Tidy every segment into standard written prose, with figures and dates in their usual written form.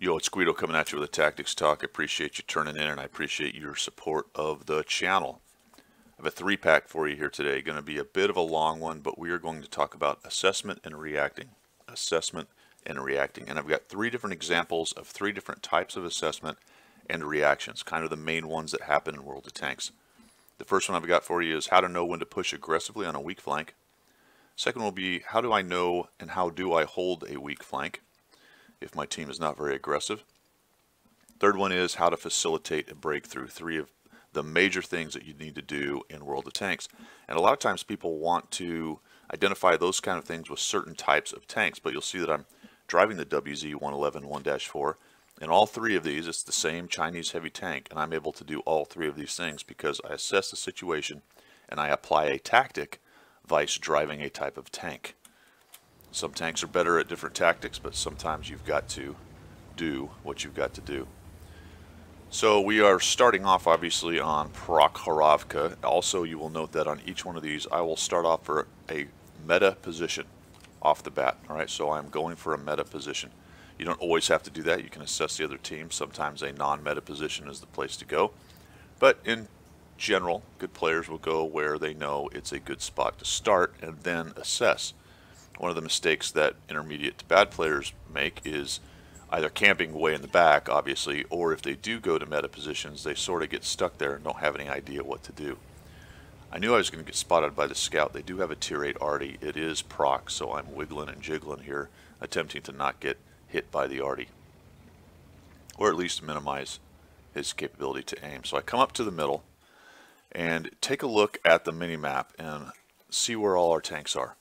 Yo, it's Guido coming at you with a Tactics Talk. I appreciate you turning in, and I appreciate your support of the channel. I have a three-pack for you here today. Going to be a bit of a long one, but we are going to talk about assessment and reacting. Assessment and reacting. And I've got three different examples of three different types of assessment and reactions, kind of the main ones that happen in World of Tanks. The first one I've got for you is how to know when to push aggressively on a weak flank. Second will be how do I know and how do I hold a weak flank if my team is not very aggressive. Third one is how to facilitate a breakthrough. Three of the major things that you need to do in World of Tanks. And a lot of times people want to identify those kind of things with certain types of tanks, but you'll see that I'm driving the WZ-111 1-4, and all three of these, it's the same Chinese heavy tank, and I'm able to do all three of these things because I assess the situation and I apply a tactic vice driving a type of tank. Some tanks are better at different tactics, but sometimes you've got to do what you've got to do. So we are starting off obviously on Prokhorovka. Also, you will note that on each one of these I will start off for a meta position off the bat. Alright, so I'm going for a meta position. You don't always have to do that. You can assess the other team. Sometimes a non-meta position is the place to go. But in general, good players will go where they know it's a good spot to start and then assess. One of the mistakes that intermediate to bad players make is either camping way in the back, obviously, or if they do go to meta positions, they sort of get stuck there and don't have any idea what to do. I knew I was going to get spotted by the scout. They do have a tier 8 arty. It is proc, so I'm wiggling and jiggling here, attempting to not get hit by the arty, or at least minimize his capability to aim. So I come up to the middle and take a look at the mini-map and see where all our tanks are.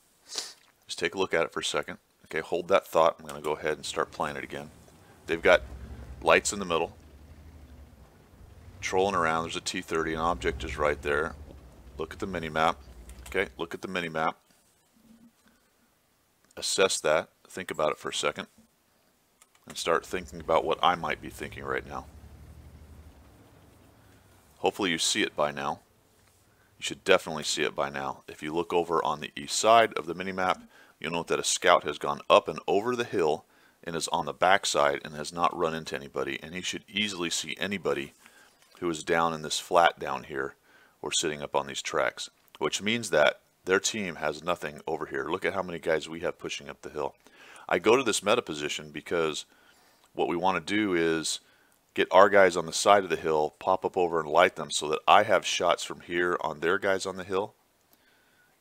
Just take a look at it for a second. Okay, hold that thought. I'm going to go ahead and start playing it again. They've got lights in the middle. Trolling around. There's a T-30. An object is right there. Look at the mini-map. Okay, look at the mini-map. Assess that. Think about it for a second. And start thinking about what I might be thinking right now. Hopefully you see it by now. You should definitely see it by now. If you look over on the east side of the mini-map, you'll note that a scout has gone up and over the hill and is on the back side and has not run into anybody, and he should easily see anybody who is down in this flat down here or sitting up on these tracks, which means that their team has nothing over here. Look at how many guys we have pushing up the hill. I go to this meta position because what we want to do is get our guys on the side of the hill, pop up over and light them so that I have shots from here on their guys on the hill,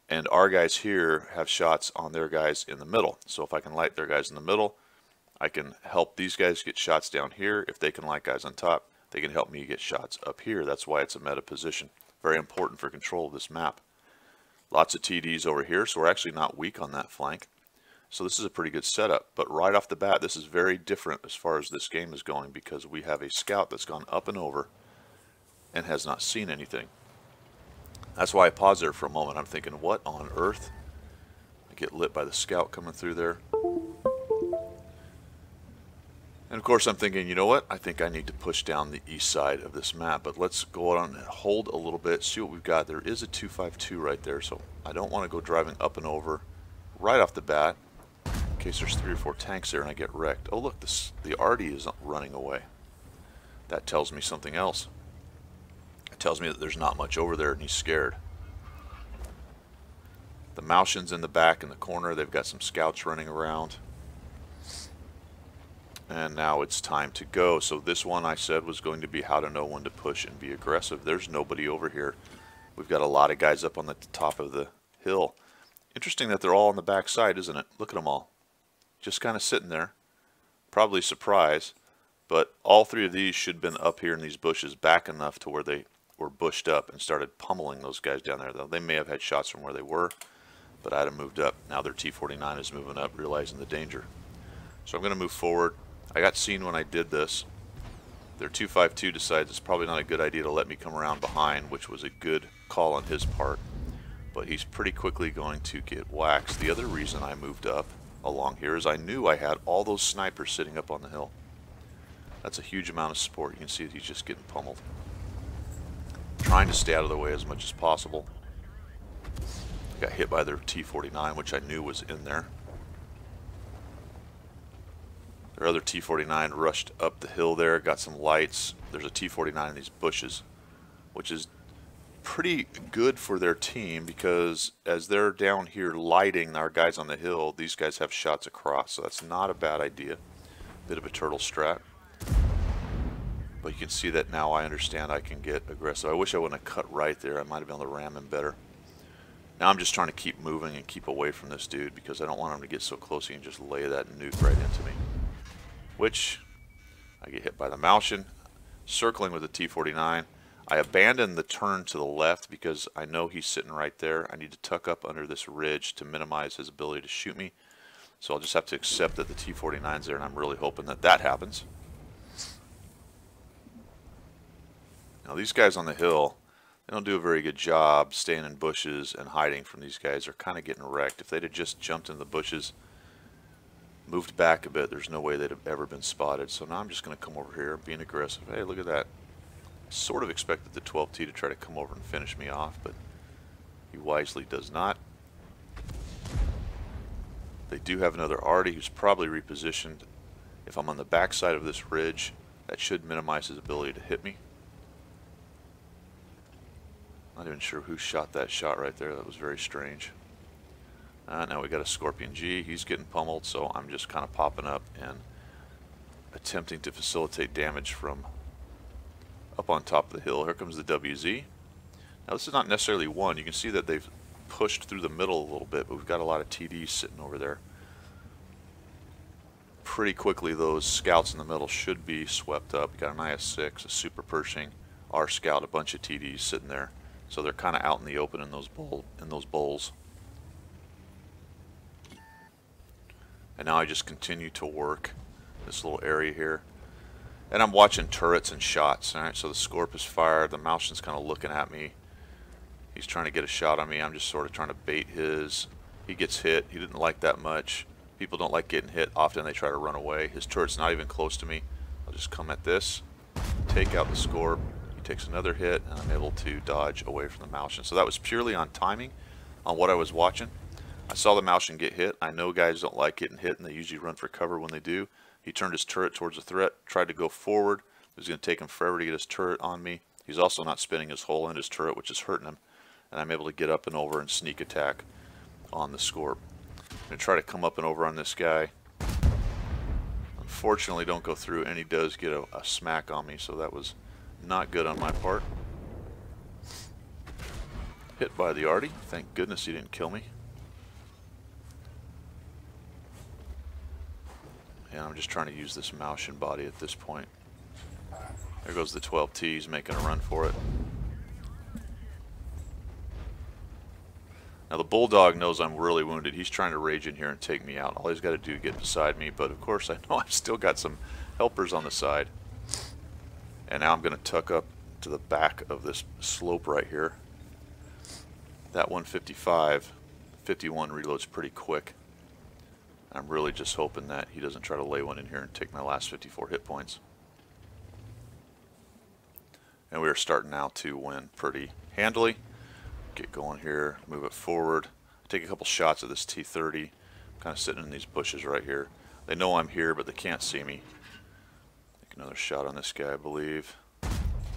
and our guys here have shots on their guys in the middle. So if I can light their guys in the middle, I can help these guys get shots down here. If they can light guys on top, they can help me get shots up here. That's why it's a meta position. Very important for control of this map. Lots of TDs over here, so we're actually not weak on that flank. So this is a pretty good setup, but right off the bat, this is very different as far as this game is going because we have a scout that's gone up and over and has not seen anything. That's why I pause there for a moment. I'm thinking, what on earth? I get lit by the scout coming through there. And of course I'm thinking, you know what? I think I need to push down the east side of this map, but let's go on and hold a little bit, see what we've got. There is a 252 right there, so I don't want to go driving up and over right off the bat, in case there's 3 or 4 tanks there and I get wrecked. Oh look, the arty is running away. That tells me something else. It tells me that there's not much over there and he's scared. The Maoshin's in the back in the corner. They've got some scouts running around. And now it's time to go. So this one I said was going to be how to know when to push and be aggressive. There's nobody over here. We've got a lot of guys up on the top of the hill. Interesting that they're all on the back side, isn't it? Look at them all. Just kind of sitting there. Probably surprised. But all three of these should have been up here in these bushes back enough to where they were bushed up and started pummeling those guys down there. Though they may have had shots from where they were, but I'd have moved up. Now their T-49 is moving up, realizing the danger. So I'm going to move forward. I got seen when I did this. Their 252 decides it's probably not a good idea to let me come around behind, which was a good call on his part. But he's pretty quickly going to get waxed. The other reason I moved up along here is I knew I had all those snipers sitting up on the hill. That's a huge amount of support. You can see that he's just getting pummeled. Trying to stay out of the way as much as possible. Got hit by their T-49, which I knew was in there. Their other T-49 rushed up the hill there, got some lights. There's a T-49 in these bushes, which is pretty good for their team because as they're down here lighting our guys on the hill, these guys have shots across, so that's not a bad idea. Bit of a turtle strat. But you can see that now I understand I can get aggressive. I wish I wouldn't have cut right there. I might have been able to ram him better. Now I'm just trying to keep moving and keep away from this dude because I don't want him to get so close he can just lay that nuke right into me. Which, I get hit by the Malshin, circling with the T-49. I abandon the turn to the left because I know he's sitting right there. I need to tuck up under this ridge to minimize his ability to shoot me. So I'll just have to accept that the T-49's there, and I'm really hoping that that happens. Now these guys on the hill, they don't do a very good job staying in bushes and hiding from these guys. They're kind of getting wrecked. If they'd have just jumped in the bushes, moved back a bit, there's no way they'd have ever been spotted. So now I'm just going to come over here being aggressive. Hey, look at that. Sort of expected the 12T to try to come over and finish me off, but he wisely does not. They do have another Artie who's probably repositioned. If I'm on the back side of this ridge, that should minimize his ability to hit me. Not even sure who shot that shot right there. That was very strange. Now we got a Scorpion G. He's getting pummeled, so I'm just kind of popping up and attempting to facilitate damage from up on top of the hill. Here comes the WZ. Now this is not necessarily one. You can see that they've pushed through the middle a little bit, but we've got a lot of TDs sitting over there. Pretty quickly those scouts in the middle should be swept up. We got an IS-6, a Super Pershing, our scout, a bunch of TDs sitting there. So they're kind of out in the open in those bowls. And now I just continue to work this little area here. And I'm watching turrets and shots. Alright, so the Scorp is fired. The Malshin's kind of looking at me. He's trying to get a shot on me. I'm just sort of trying to bait his. He gets hit. He didn't like that much. People don't like getting hit. Often they try to run away. His turret's not even close to me. I'll just come at this, take out the Scorp. He takes another hit, and I'm able to dodge away from the Malshin. So that was purely on timing, on what I was watching. I saw the Malshin get hit. I know guys don't like getting hit, and they usually run for cover when they do. He turned his turret towards the threat, tried to go forward. It was going to take him forever to get his turret on me. He's also not spinning his hole in his turret, which is hurting him. And I'm able to get up and over and sneak attack on the Scorp. I'm going to try to come up and over on this guy. Unfortunately, don't go through, and he does get a smack on me, so that was not good on my part. Hit by the Artie. Thank goodness he didn't kill me. And I'm just trying to use this Malshin body at this point. There goes the 12T. He's making a run for it. Now the Bulldog knows I'm really wounded. He's trying to rage in here and take me out. All he's got to do is get beside me, but of course I know I've still got some helpers on the side. And now I'm going to tuck up to the back of this slope right here. That 155, 51 reloads pretty quick. I'm really just hoping that he doesn't try to lay one in here and take my last 54 hit points. And we are starting now to win pretty handily. Get going here, move it forward, take a couple shots of this T-30. I'm kind of sitting in these bushes right here. They know I'm here, but they can't see me. Take another shot on this guy, I believe.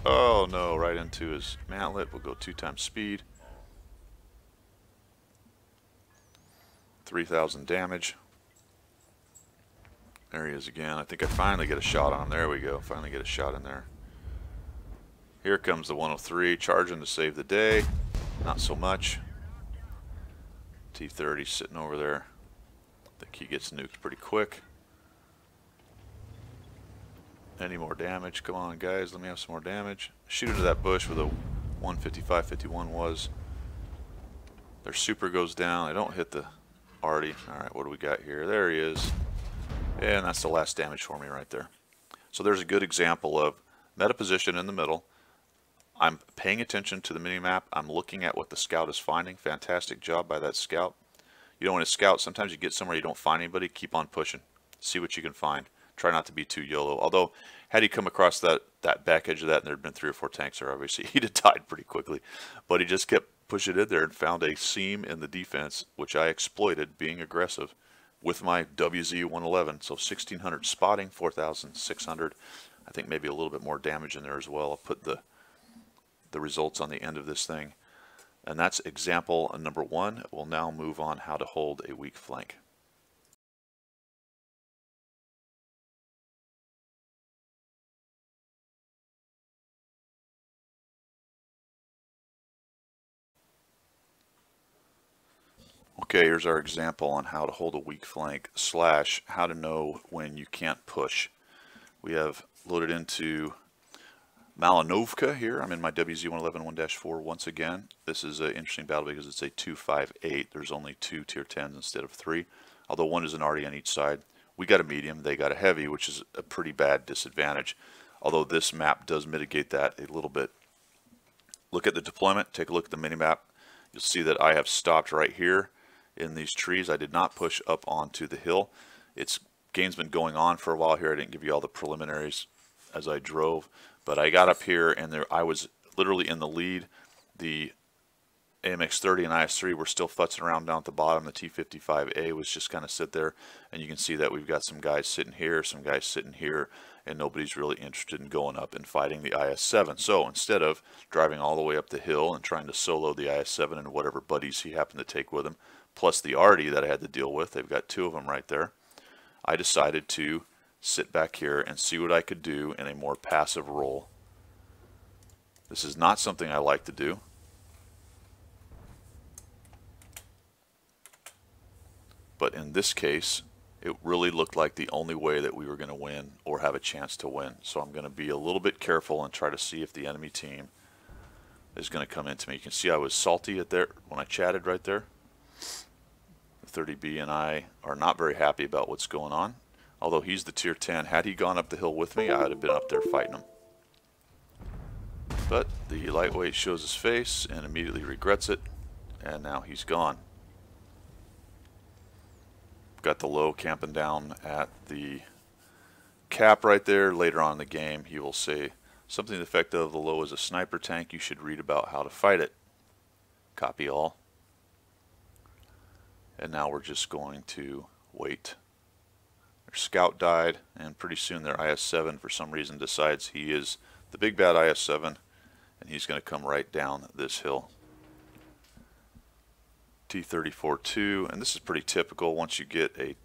Oh no, right into his mantlet. We'll go 2 times speed. 3,000 damage. There he is again. I think I finally get a shot on him. There we go. Finally get a shot in there. Here comes the 103, charging to save the day. Not so much. T-30 sitting over there. I think he gets nuked pretty quick. Any more damage? Come on, guys. Let me have some more damage. Shoot into that bush where the 155-51 was. Their super goes down. They don't hit the Artie. Alright, what do we got here? There he is. And that's the last damage for me right there. So there's a good example of meta position in the middle. I'm paying attention to the minimap. I'm looking at what the scout is finding. Fantastic job by that scout. You know, when a scout, sometimes you get somewhere you don't find anybody, keep on pushing. See what you can find. Try not to be too YOLO. Although, had he come across that back edge of that and there had been 3 or 4 tanks there, obviously, he'd have died pretty quickly. But he just kept pushing in there and found a seam in the defense, which I exploited, being aggressive, with my WZ-111. So 1600 spotting, 4600. I think maybe a little bit more damage in there as well. I'll put the results on the end of this thing. And that's example number 1. We'll now move on how to hold a weak flank. Okay, here's our example on how to hold a weak flank / how to know when you can't push. We have loaded into Malinovka here. I'm in my WZ-111 1-4 once again. This is an interesting battle because it's a 2-5-8. There's only 2 tier 10s instead of 3, although one is an arty on each side. We got a medium, they got a heavy, which is a pretty bad disadvantage, although this map does mitigate that a little bit. Look at the deployment, take a look at the minimap. You'll see that I have stopped right here in these trees. I did not push up onto the hill. Game's been going on for a while here. I didn't give you all the preliminaries as I drove, but I got up here and I was literally in the lead. The AMX-30 and IS-3 were still futzing around down at the bottom. The T-55A was just kind of sit there, and you can see that we've got some guys sitting here, some guys sitting here, and nobody's really interested in going up and fighting the IS-7. So instead of driving all the way up the hill and trying to solo the IS-7 and whatever buddies he happened to take with him, plus the arty that I had to deal with, they've got 2 of them right there, I decided to sit back here and see what I could do in a more passive role. This is not something I like to do. But in this case, it really looked like the only way that we were going to win or have a chance to win. So I'm going to be a little bit careful and try to see if the enemy team is going to come into me. You can see I was salty at there when I chatted right there. The 30B and I are not very happy about what's going on. Although he's the tier 10. Had he gone up the hill with me, I would have been up there fighting him. But the lightweight shows his face and immediately regrets it, and now he's gone. Got the low camping down at the cap right there. Later on in the game, he will say something to the effect of, the low is a sniper tank, you should read about how to fight it. Copy all. And now we're just going to wait. Their scout died, and pretty soon their IS-7 for some reason decides he is the big bad IS-7, and he's going to come right down this hill. T-34-2, and this is pretty typical. Once you get a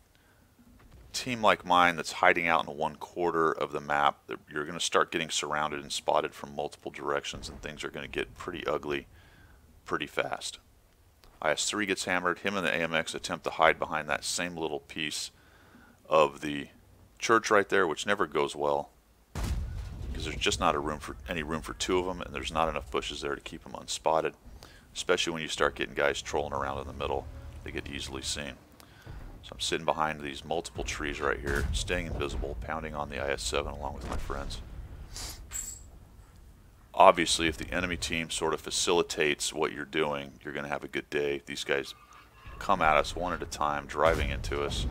team like mine that's hiding out in 1/4 of the map, you're going to start getting surrounded and spotted from multiple directions, and things are going to get pretty ugly pretty fast. IS-3 gets hammered. Him and the AMX attempt to hide behind that same little piece of the church right there, which never goes well because there's just not any room for 2 of them, and there's not enough bushes there to keep them unspotted, especially when you start getting guys trolling around in the middle. They get easily seen. So I'm sitting behind these multiple trees right here, staying invisible, pounding on the IS-7 along with my friends. Obviously, if the enemy team sort of facilitates what you're doing, you're going to have a good day. These guys come at us one at a time, driving into us.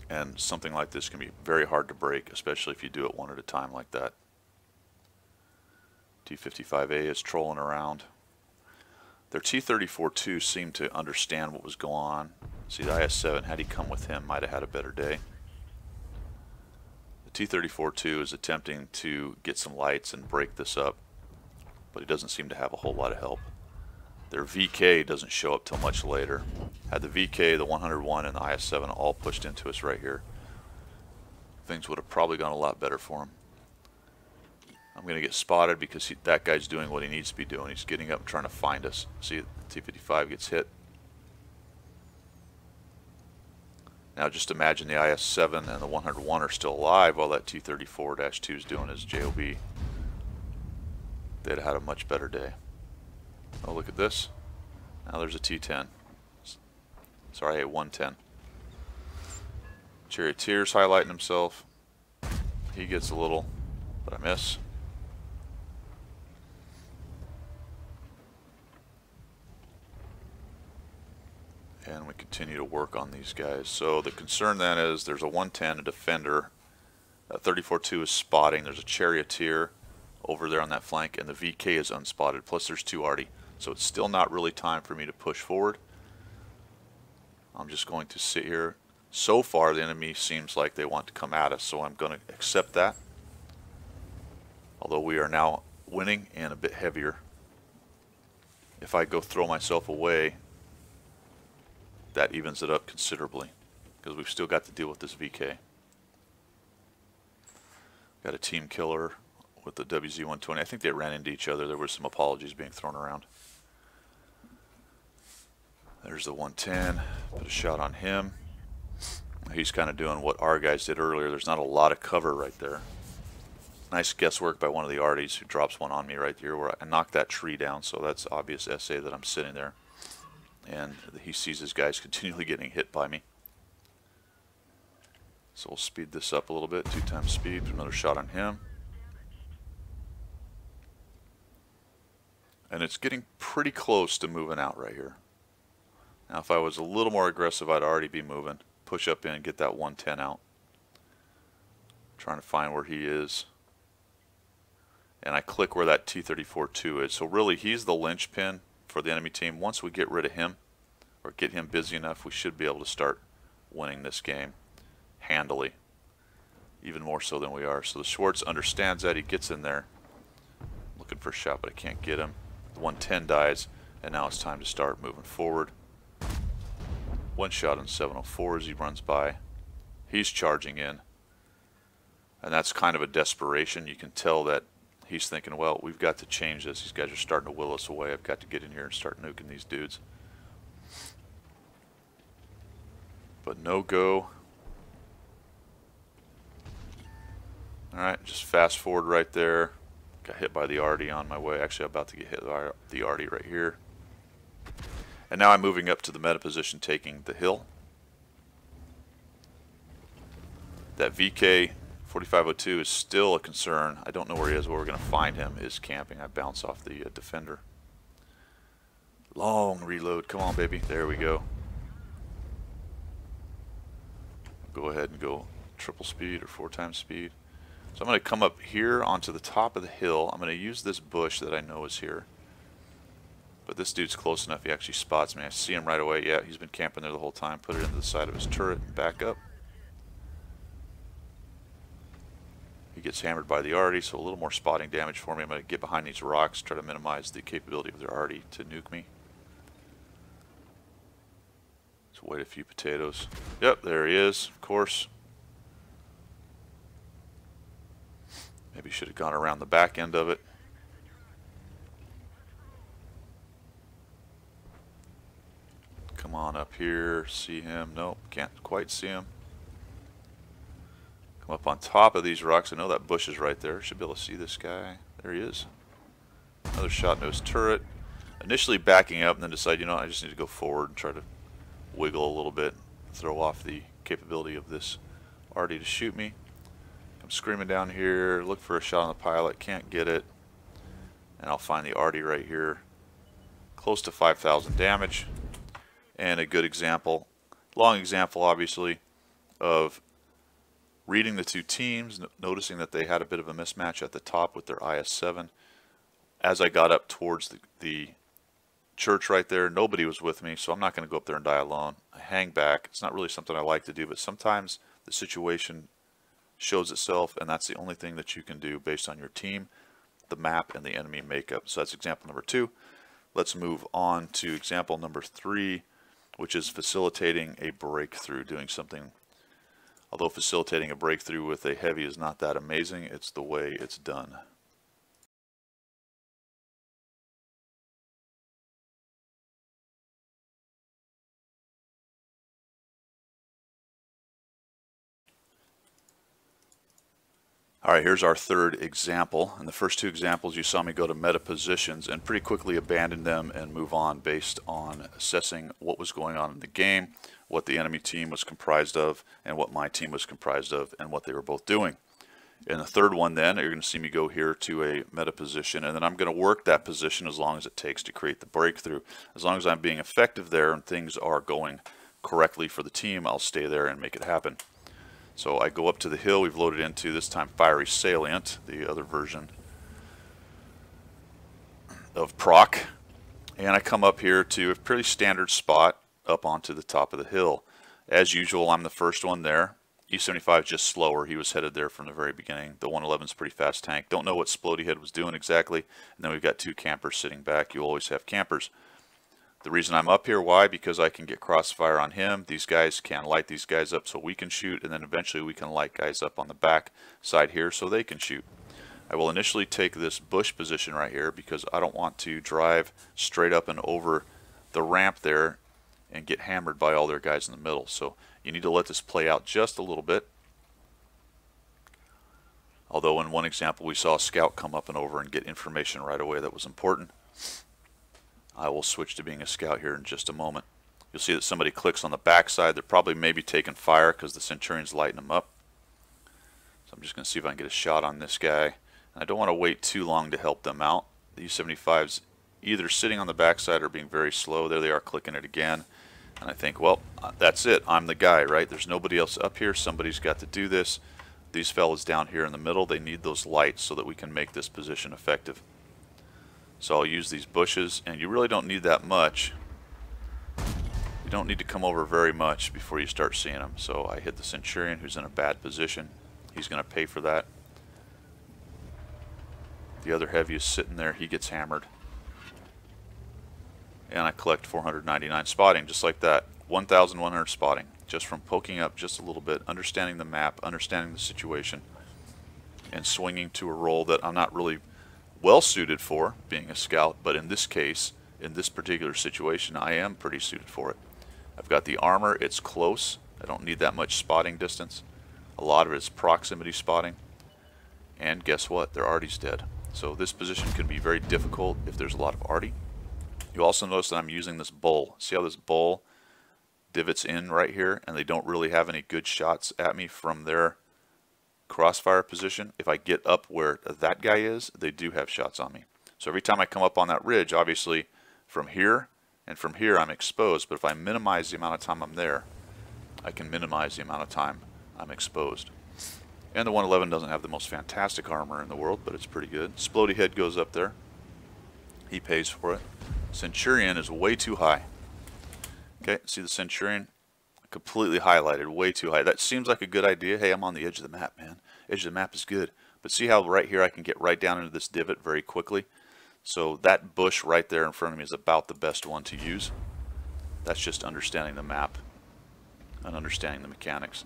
And something like this can be very hard to break, especially if you do it one at a time like that. T-55A is trolling around. Their T-34-2 seemed to understand what was going on. See, the IS-7, had he come with him, might have had a better day. The T-34-2 is attempting to get some lights and break this up, but he doesn't seem to have a whole lot of help. Their VK doesn't show up till much later. Had the VK, the 101, and the IS-7 all pushed into us right here, things would have probably gone a lot better for him. I'm going to get spotted because that guy's doing what he needs to be doing. He's getting up and trying to find us. See, the T-55 gets hit. Now just imagine the IS-7 and the 101 are still alive while that T-34-2 is doing his JOB. They'd have had a much better day. Oh, look at this. Now there's a T-10. Sorry, a 110. Charioteer's highlighting himself. He gets a little, but I miss. And we continue to work on these guys. So the concern then is there's a 110, a defender. 34-2 is spotting. There's a charioteer over there on that flank, and the VK is unspotted. Plus there's 2 arty. So it's still not really time for me to push forward. I'm just going to sit here. So far, the enemy seems like they want to come at us, so I'm going to accept that. Although we are now winning and a bit heavier. If I go throw myself away, that evens it up considerably, because we've still got to deal with this VK. Got a team killer with the WZ-120. I think they ran into each other. There were some apologies being thrown around. There's the 110. Put a shot on him. He's kind of doing what our guys did earlier. There's not a lot of cover right there. Nice guesswork by one of the arties who drops one on me right here where I knocked that tree down, so that's obvious SA that I'm sitting there. And he sees his guys continually getting hit by me. So we'll speed this up a little bit. 2 times speed. Another shot on him. And it's getting pretty close to moving out right here. Now if I was a little more aggressive, I'd already be moving. Push up in and get that 110 out. Trying to find where he is. And I click where that T-34-2 is. So really he's the linchpin for the enemy team. Once we get rid of him or get him busy enough, we should be able to start winning this game handily. Even more so than we are. So the Schwartz understands that. He gets in there. Looking for a shot, but I can't get him. The 110 dies, and now it's time to start moving forward. One shot on 704 as he runs by. He's charging in. And that's kind of a desperation. You can tell that he's thinking, well, we've got to change this. These guys are starting to will us away. I've got to get in here and start nuking these dudes. But no go. Alright, just fast forward right there. Got hit by the arty on my way. Actually, I'm about to get hit by the arty right here. And now I'm moving up to the meta position, taking the hill. That VK 4502 is still a concern. I don't know where he is. Where we're going to find him is camping. I bounce off the defender. Long reload. Come on, baby. There we go. Go ahead and go triple speed or 4 times speed. So I'm going to come up here onto the top of the hill. I'm going to use this bush that I know is here. But this dude's close enough. He actually spots me. I see him right away. Yeah, he's been camping there the whole time. Put it into the side of his turret and back up. He gets hammered by the arty, so a little more spotting damage for me. I'm going to get behind these rocks, try to minimize the capability of their arty to nuke me. Let's wait a few potatoes. Yep, there he is, of course. Maybe should have gone around the back end of it. Come on up here, see him. Nope, can't quite see him. Come up on top of these rocks. I know that bush is right there. Should be able to see this guy. There he is. Another shot into his turret. Initially backing up and then decide, you know, I just need to go forward and try to wiggle a little bit, throw off the capability of this arty to shoot me. I'm screaming down here, look for a shot on the pilot, can't get it. And I'll find the arty right here. Close to 5,000 damage. And a good example, long example obviously, of reading the two teams, noticing that they had a bit of a mismatch at the top with their IS-7. As I got up towards the church right there, nobody was with me, so I'm not going to go up there and die alone. I hang back. It's not really something I like to do, but sometimes the situation shows itself, and that's the only thing that you can do based on your team, the map, and the enemy makeup. So that's example number 2. Let's move on to example number 3, which is facilitating a breakthrough, doing something. Although facilitating a breakthrough with a heavy is not that amazing, it's the way it's done. Alright, here's our third example. In the first 2 examples you saw me go to meta positions and pretty quickly abandon them and move on based on assessing what was going on in the game, what the enemy team was comprised of, and what my team was comprised of, and what they were both doing. In the third one then, you're going to see me go here to a meta position, and then I'm going to work that position as long as it takes to create the breakthrough. As long as I'm being effective there and things are going correctly for the team, I'll stay there and make it happen. So I go up to the hill. We've loaded into, this time, Fiery Salient, the other version of proc. And I come up here to a pretty standard spot. up onto the top of the hill. As usual, I'm the first one there. E75 is just slower. He was headed there from the very beginning. The 111 is a pretty fast tank. Don't know what Splody Head was doing exactly. And then we've got two campers sitting back. You always have campers. The reason I'm up here, why? Because I can get crossfire on him. These guys can light these guys up so we can shoot, and then eventually we can light guys up on the back side here so they can shoot. I will initially take this bush position right here because I don't want to drive straight up and over the ramp there and get hammered by all their guys in the middle. So you need to let this play out just a little bit. Although in one example we saw a scout come up and over and get information right away that was important. I will switch to being a scout here in just a moment. You'll see that somebody clicks on the back side. They're probably maybe taking fire because the Centurion's lighting them up. So I'm just going to see if I can get a shot on this guy. And I don't want to wait too long to help them out. The U-75's either sitting on the backside or being very slow. There they are clicking it again. And I think, well, that's it. I'm the guy, right? There's nobody else up here. Somebody's got to do this. These fellas down here in the middle, they need those lights so that we can make this position effective. So I'll use these bushes, and you really don't need that much. You don't need to come over very much before you start seeing them. So I hit the Centurion, who's in a bad position. He's going to pay for that. The other heavy is sitting there. He gets hammered. And I collect 499 spotting, just like that. 1,100 spotting, just from poking up just a little bit, understanding the map, understanding the situation, and swinging to a role that I'm not really well suited for, being a scout, but in this case, in this particular situation, I am pretty suited for it. I've got the armor, it's close. I don't need that much spotting distance. A lot of it is proximity spotting. And guess what? Their arty's dead. So this position can be very difficult if there's a lot of arty. You also notice that I'm using this bowl. See how this bowl divots in right here, and they don't really have any good shots at me from their crossfire position. If I get up where that guy is, they do have shots on me. So every time I come up on that ridge, obviously from here and from here I'm exposed, but if I minimize the amount of time I'm there, I can minimize the amount of time I'm exposed. And the 111 doesn't have the most fantastic armor in the world, but it's pretty good. Splody Head goes up there. He pays for it. Centurion is way too high. Okay, see the Centurion? Completely highlighted, way too high. That seems like a good idea. Hey, I'm on the edge of the map, man. Edge of the map is good. But see how right here I can get right down into this divot very quickly? So that bush right there in front of me is about the best one to use. That's just understanding the map and understanding the mechanics.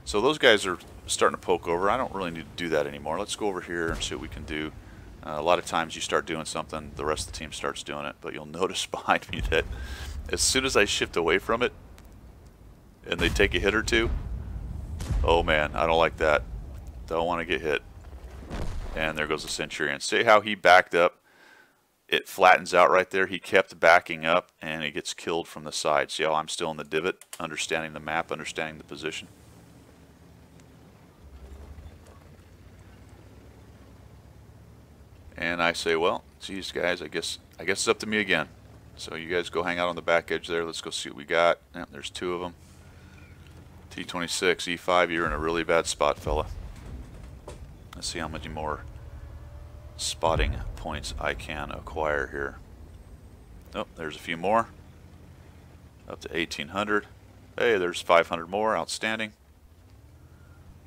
So those guys are starting to poke over. I don't really need to do that anymore. Let's go over here and see what we can do. A lot of times you start doing something, the rest of the team starts doing it. But you'll notice behind me that as soon as I shift away from it, and they take a hit or two, oh man, I don't like that. Don't want to get hit. And there goes the Centurion. See how he backed up? It flattens out right there. He kept backing up, and he gets killed from the side. See how I'm still in the divot, understanding the map, understanding the position. And I say, well, geez, guys, I guess it's up to me again. So you guys go hang out on the back edge there. Let's go see what we got. Yep, there's two of them. T26, E5, you're in a really bad spot, fella. Let's see how many more spotting points I can acquire here. Oh, there's a few more. Up to 1,800. Hey, there's 500 more. Outstanding.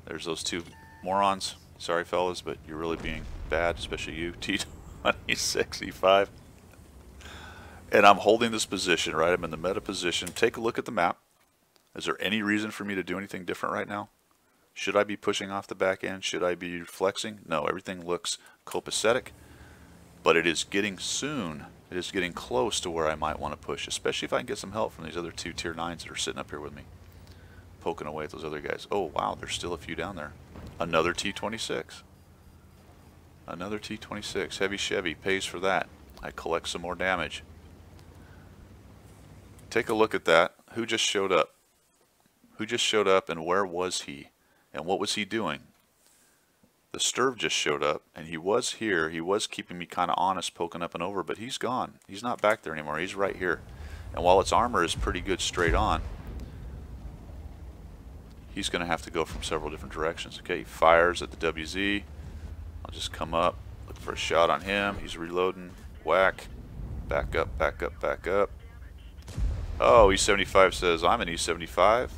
There's those two morons. Sorry, fellas, but you're really being bad, especially you, T26, E5. And I'm holding this position, right? I'm in the meta position. Take a look at the map. Is there any reason for me to do anything different right now? Should I be pushing off the back end? Should I be flexing? No, everything looks copacetic, but it is getting soon. It is getting close to where I might want to push, especially if I can get some help from these other two tier 9s that are sitting up here with me, poking away at those other guys. Oh, wow, there's still a few down there. Another T26. Another T26. Heavy Chevy pays for that. I collect some more damage. Take a look at that. Who just showed up? Who just showed up, and where was he? And what was he doing? The Sturv just showed up, and he was here. He was keeping me kind of honest, poking up and over, but he's gone. He's not back there anymore. He's right here. And while its armor is pretty good straight on, he's going to have to go from several different directions. Okay, he fires at the WZ. I'll just come up, look for a shot on him. He's reloading. Whack. Back up, back up, back up. Oh, E75 says, I'm an E75.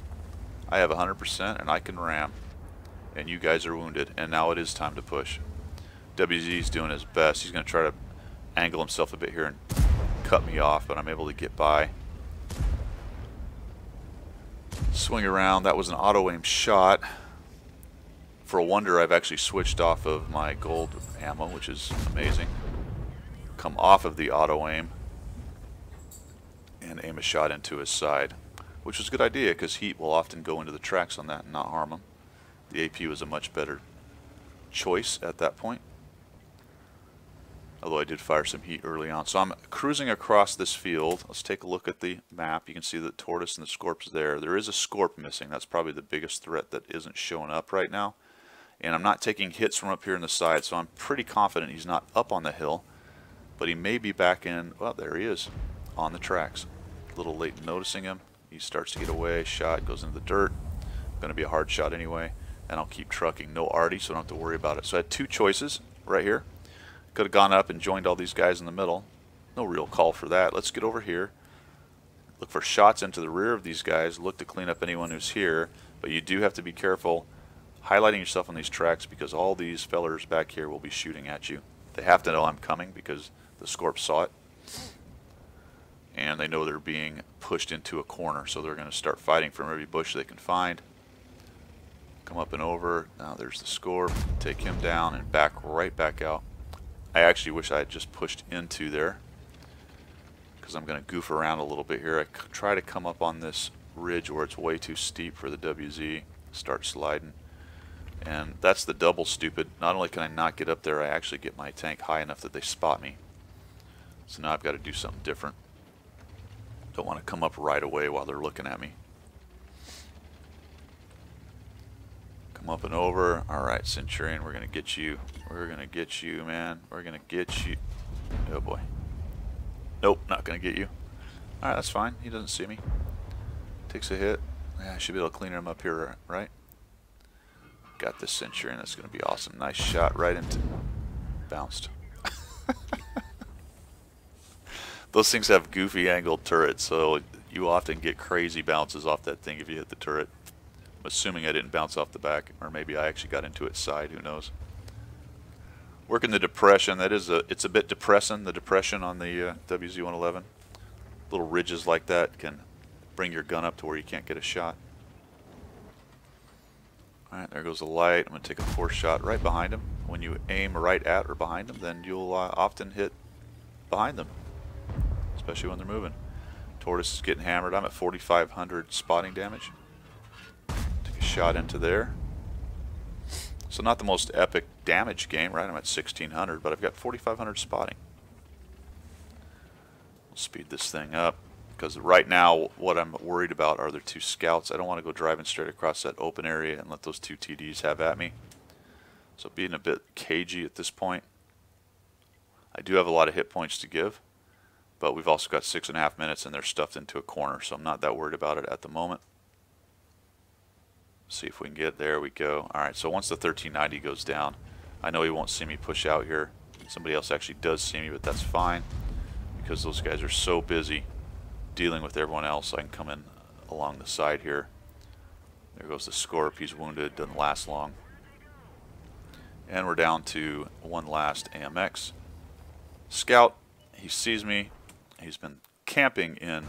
I have 100% and I can ram. And you guys are wounded. And now it is time to push. WZ's doing his best. He's going to try to angle himself a bit here and cut me off, but I'm able to get by. Swing around. That was an auto-aim shot. For a wonder, I've actually switched off of my gold ammo, which is amazing. Come off of the auto-aim and aim a shot into his side, which was a good idea because heat will often go into the tracks on that and not harm him. The AP was a much better choice at that point, although I did fire some heat early on. So I'm cruising across this field. Let's take a look at the map. You can see the Tortoise and the Scorp's there. There is a Scorp missing. That's probably the biggest threat that isn't showing up right now. And I'm not taking hits from up here in the side, so I'm pretty confident he's not up on the hill, but he may be back in. Well, there he is on the tracks. A little late in noticing him. He starts to get away. Shot goes into the dirt. Going to be a hard shot anyway, and I'll keep trucking. No arty, so I don't have to worry about it. So I had two choices right here. Could have gone up and joined all these guys in the middle. No real call for that. Let's get over here. Look for shots into the rear of these guys. Look to clean up anyone who's here, but you do have to be careful highlighting yourself on these tracks because all these fellers back here will be shooting at you. They have to know I'm coming because the Scorp saw it, and they know they're being pushed into a corner, so they're going to start fighting from every bush they can find. Come up and over. Now there's the Scorp. Take him down and back right back out. I actually wish I had just pushed into there because I'm going to goof around a little bit here. I try to come up on this ridge where it's way too steep for the WZ. Start sliding. And that's the double stupid. Not only can I not get up there, I actually get my tank high enough that they spot me. So now I've got to do something different. Don't want to come up right away while they're looking at me. Come up and over. Alright, Centurion, we're going to get you. We're going to get you, man. We're going to get you. Oh boy. Nope, not going to get you. Alright, that's fine. He doesn't see me. Takes a hit. Yeah, I should be able to clean him up here, right? Got this Centurion. That's going to be awesome. Nice shot right into... Bounced. Those things have goofy angled turrets, so you often get crazy bounces off that thing if you hit the turret. I'm assuming I didn't bounce off the back, or maybe I actually got into its side. Who knows? Working the depression. That is it's a bit depressing. The depression on the WZ-111. Little ridges like that can bring your gun up to where you can't get a shot. Alright, there goes the light. I'm going to take a force shot right behind him. When you aim right at or behind them, then you'll often hit behind them, especially when they're moving. Tortoise is getting hammered. I'm at 4,500 spotting damage. Take a shot into there. So not the most epic damage game, right? I'm at 1,600, but I've got 4,500 spotting. We'll speed this thing up. Because right now, what I'm worried about are the two scouts. I don't want to go driving straight across that open area and let those two TDs have at me. So being a bit cagey at this point. I do have a lot of hit points to give, but we've also got 6.5 minutes and they're stuffed into a corner, so I'm not that worried about it at the moment. See if we can get there. We go. Alright, so once the 1390 goes down, I know he won't see me push out here. Somebody else actually does see me, but that's fine because those guys are so busy dealing with everyone else. I can come in along the side here. There goes the Scorp. He's wounded. Doesn't last long. And we're down to one last AMX. Scout, he sees me. He's been camping in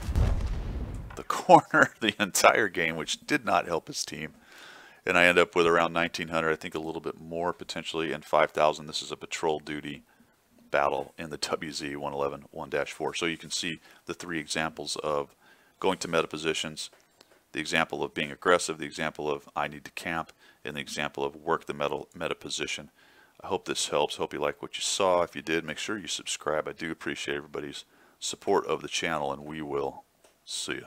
the corner the entire game, which did not help his team. And I end up with around 1,900, I think a little bit more potentially, and 5,000. This is a patrol duty battle in the WZ-111 1-4. So you can see the three examples of going to meta positions, the example of being aggressive, the example of I need to camp, and the example of work the meta position. I hope this helps. Hope you like what you saw. If you did, make sure you subscribe. I do appreciate everybody's support of the channel, and we will see you.